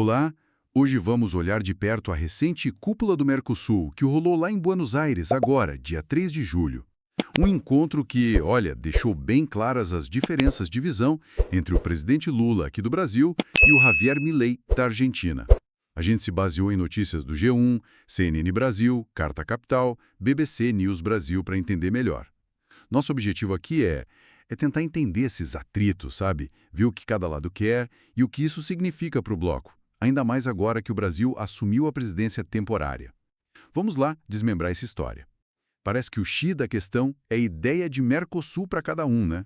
Olá, hoje vamos olhar de perto a recente cúpula do Mercosul, que rolou lá em Buenos Aires agora, dia 3 de julho. Um encontro que, olha, deixou bem claras as diferenças de visão entre o presidente Lula, aqui do Brasil, e o Javier Milei, da Argentina. A gente se baseou em notícias do G1, CNN Brasil, Carta Capital, BBC News Brasil para entender melhor. Nosso objetivo aqui é tentar entender esses atritos, sabe? Ver o que cada lado quer e o que isso significa para o bloco. Ainda mais agora que o Brasil assumiu a presidência temporária. Vamos lá desmembrar essa história. Parece que o X da questão é a ideia de Mercosul para cada um, né?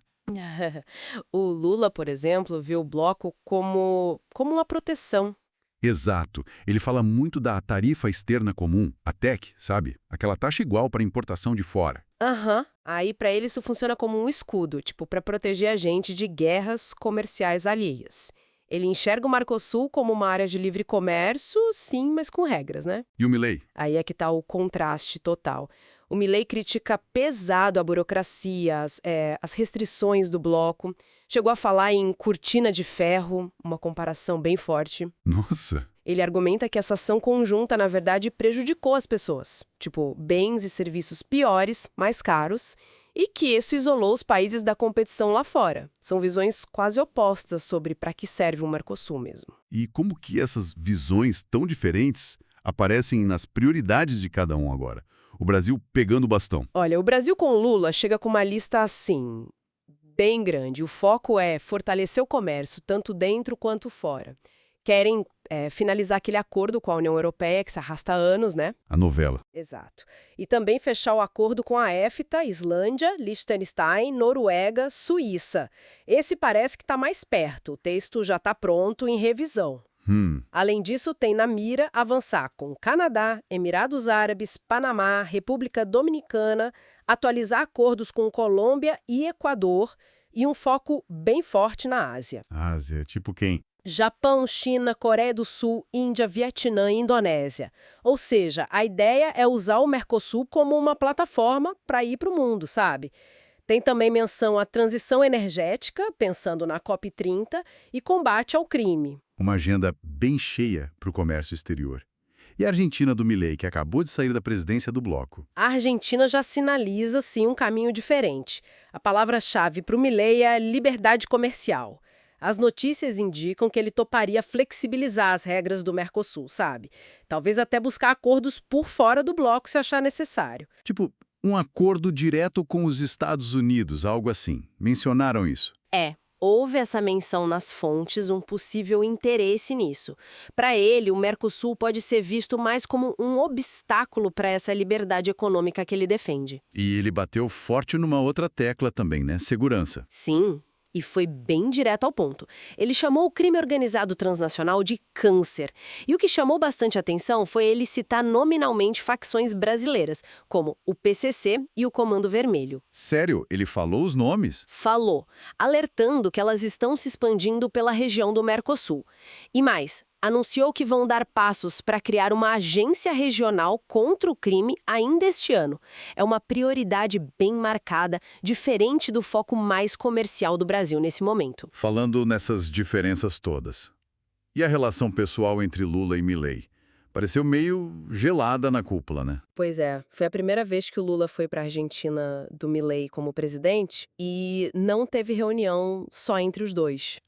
O Lula, por exemplo, viu o bloco como uma proteção. Exato. Ele fala muito da tarifa externa comum, a TEC, sabe? Aquela taxa igual para importação de fora. Aham. Aí, pra ele, isso funciona como um escudo, tipo, pra proteger a gente de guerras comerciais alheias. Ele enxerga o Mercosul como uma área de livre comércio, sim, mas com regras, né? E o Milei? Aí é que tá o contraste total. O Milei critica pesado a burocracia, as restrições do bloco. Chegou a falar em cortina de ferro, uma comparação bem forte. Nossa! Ele argumenta que essa ação conjunta, na verdade, prejudicou as pessoas. Tipo, bens e serviços piores, mais caros, e que isso isolou os países da competição lá fora. São visões quase opostas sobre para que serve o Mercosul mesmo. E como que essas visões tão diferentes aparecem nas prioridades de cada um agora? O Brasil pegando o bastão. Olha, o Brasil com o Lula chega com uma lista assim, bem grande. O foco é fortalecer o comércio, tanto dentro quanto fora. Querem finalizar aquele acordo com a União Europeia, que se arrasta há anos, né? A novela. Exato. E também fechar o acordo com a EFTA, Islândia, Liechtenstein, Noruega, Suíça. Esse parece que está mais perto. O texto já está pronto, em revisão. Além disso, tem na mira avançar com Canadá, Emirados Árabes, Panamá, República Dominicana, atualizar acordos com Colômbia e Equador e um foco bem forte na Ásia. Ásia, tipo quem? Japão, China, Coreia do Sul, Índia, Vietnã e Indonésia. Ou seja, a ideia é usar o Mercosul como uma plataforma para ir para o mundo, sabe? Tem também menção à transição energética, pensando na COP30, e combate ao crime. Uma agenda bem cheia para o comércio exterior. E a Argentina do Milei, que acabou de sair da presidência do bloco. A Argentina já sinaliza, sim, um caminho diferente. A palavra-chave para o Milei é liberdade comercial. As notícias indicam que ele toparia flexibilizar as regras do Mercosul, sabe? Talvez até buscar acordos por fora do bloco se achar necessário. Tipo, um acordo direto com os Estados Unidos, algo assim. Mencionaram isso. Houve essa menção nas fontes, um possível interesse nisso. Para ele, o Mercosul pode ser visto mais como um obstáculo para essa liberdade econômica que ele defende. E ele bateu forte numa outra tecla também, né? Segurança. Sim, e foi bem direto ao ponto. Ele chamou o crime organizado transnacional de câncer. E o que chamou bastante atenção foi ele citar nominalmente facções brasileiras, como o PCC e o Comando Vermelho. Sério? Ele falou os nomes? Falou, alertando que elas estão se expandindo pela região do Mercosul. E mais, anunciou que vão dar passos para criar uma agência regional contra o crime ainda este ano. É uma prioridade bem marcada, diferente do foco mais comercial do Brasil nesse momento. Falando nessas diferenças todas. E a relação pessoal entre Lula e Milei? Pareceu meio gelada na cúpula, né? Pois é, foi a primeira vez que o Lula foi para a Argentina do Milei como presidente e não teve reunião só entre os dois.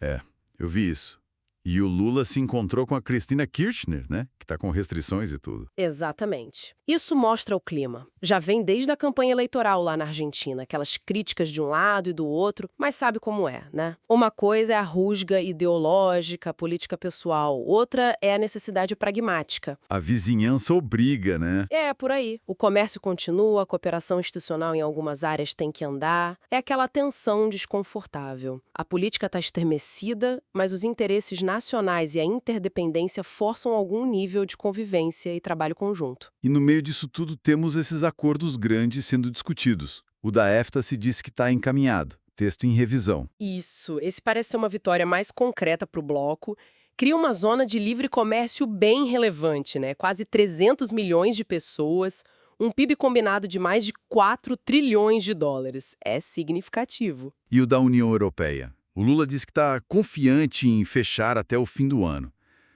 Eu vi isso. E o Lula se encontrou com a Cristina Kirchner, né? Que tá com restrições e tudo. Exatamente. Isso mostra o clima. Já vem desde a campanha eleitoral lá na Argentina, aquelas críticas de um lado e do outro, mas sabe como é, né? Uma coisa é a rusga ideológica, a política pessoal, outra é a necessidade pragmática. A vizinhança obriga, né? É, por aí. O comércio continua, a cooperação institucional em algumas áreas tem que andar. É aquela tensão desconfortável. A política está estremecida, mas os interesses nacionais e a interdependência forçam algum nível de convivência e trabalho conjunto. E no meio disso tudo temos esses acordos grandes sendo discutidos. O da EFTA se diz que está encaminhado, texto em revisão. Isso, esse parece ser uma vitória mais concreta para o bloco. Cria uma zona de livre comércio bem relevante, né? Quase 300 milhões de pessoas, um PIB combinado de mais de 4 trilhões de dólares. É significativo. E o da União Europeia? O Lula diz que está confiante em fechar até o fim do ano.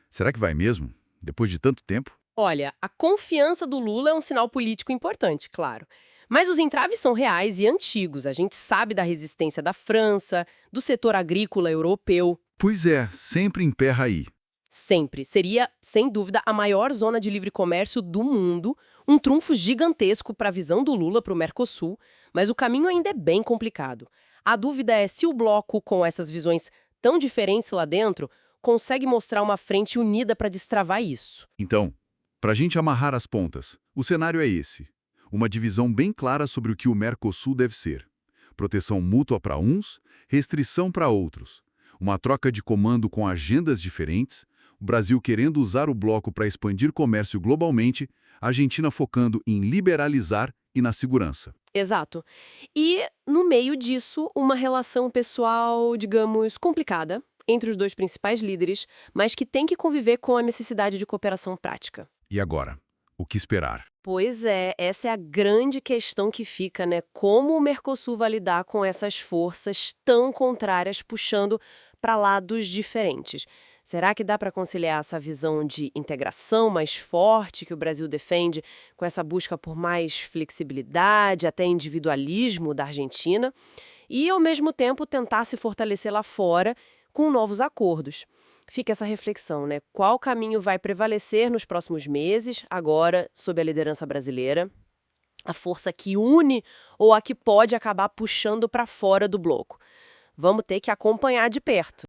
Será que vai mesmo? Depois de tanto tempo? Olha, a confiança do Lula é um sinal político importante, claro. Mas os entraves são reais e antigos. A gente sabe da resistência da França, do setor agrícola europeu. Pois é, sempre emperra aí. Sempre. Seria, sem dúvida, a maior zona de livre comércio do mundo, um trunfo gigantesco para a visão do Lula para o Mercosul, mas o caminho ainda é bem complicado. A dúvida é se o bloco, com essas visões tão diferentes lá dentro, consegue mostrar uma frente unida para destravar isso. Então, para a gente amarrar as pontas, o cenário é esse. Uma divisão bem clara sobre o que o Mercosul deve ser. Proteção mútua para uns, restrição para outros. Uma troca de comando com agendas diferentes, o Brasil querendo usar o bloco para expandir comércio globalmente, a Argentina focando em liberalizar e na segurança. Exato. E, no meio disso, uma relação pessoal, digamos, complicada entre os dois principais líderes, mas que tem que conviver com a necessidade de cooperação prática. E agora? O que esperar? Pois é, essa é a grande questão que fica, né? Como o Mercosul vai lidar com essas forças tão contrárias puxando para lados diferentes? Será que dá para conciliar essa visão de integração mais forte que o Brasil defende com essa busca por mais flexibilidade, até individualismo da Argentina, e, ao mesmo tempo, tentar se fortalecer lá fora com novos acordos? Fica essa reflexão, né? Qual caminho vai prevalecer nos próximos meses, agora, sob a liderança brasileira? A força que une ou a que pode acabar puxando para fora do bloco? Vamos ter que acompanhar de perto.